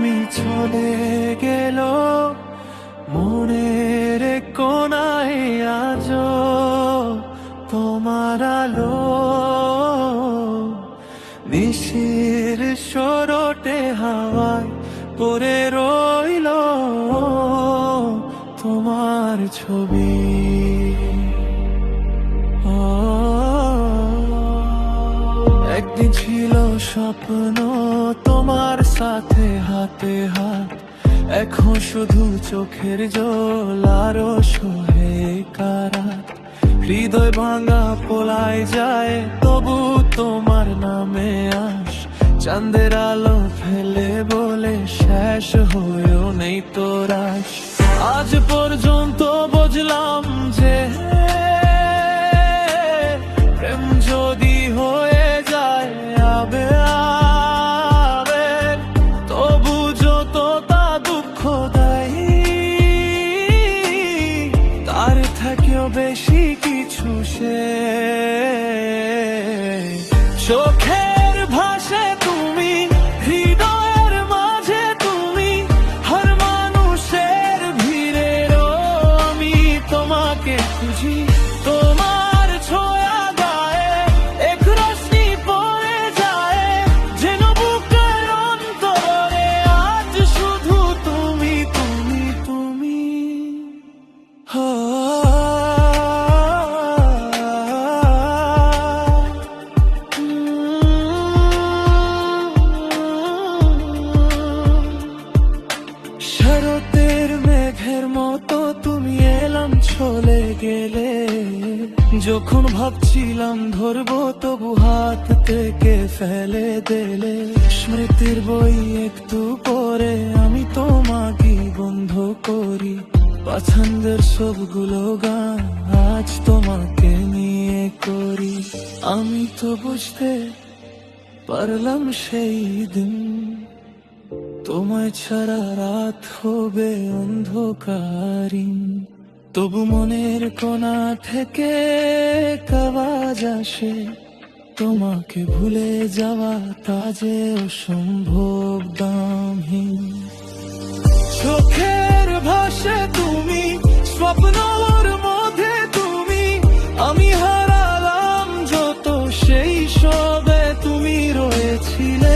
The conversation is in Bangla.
তুমি চলে গেল মনের কোনায় আজ তোমার আলো নিশির সরটে হাওয়ায় পড়ে রইল তোমার ছবি। একদিন ছিল স্বপ্ন তোমার সাথে হাতে হাত, এখন শুধু চোখের জল আরো সোহে কারাত। হৃদয় ভাঙা পোলায় যায় তবু তোমার নামে আস, চাঁদের আলো ফেলে বলে শেষ হয়েও নেই তোর আশ। আজ পর্যন্ত বুঝলাম যে প্রেম যদি হয়ে যায় আবে আবেগ, তবু যত তা দুঃখ দেয় তার থেকেও বেশি কিছু সে চোখের ভাষে তুমি, হৃদয়ের মাঝে তুমি, হর মানুষের ভিড়েরও আমি তোমাকে খুঁজি। তোমার ছোঁয়া গায়ে এক রশ্মি পড়ে যায় যেন বুকের অন্তরে আজ শুধু তুমি তুমি তুমি। শরতের মেঘের মতো তুমি এলাম চলে গেলে, যখন ভাবছিলাম ধরবো তবু হাত থেকে ফেলে দিলে। স্মৃতির বই একটু পরে আমি তোমাকে বন্ধ করি, পছন্দের সবগুলো গান আজ তোমাকে নিয়ে করি। আমি তো বুঝতে পারলাম সেই দিন তোমায় ছাড়া রাত হবে অন্ধকারী, তবু মনের কোণা থেকে আওয়াজ আসে তোমাকে ভুলে যাওয়া তা যে অসম্ভব দামহীন। চোখের ভাষে তুমি, স্বপ্নর মধ্যে তুমি, আমি হারালাম যত সেই সবে তুমি রয়েছিলে।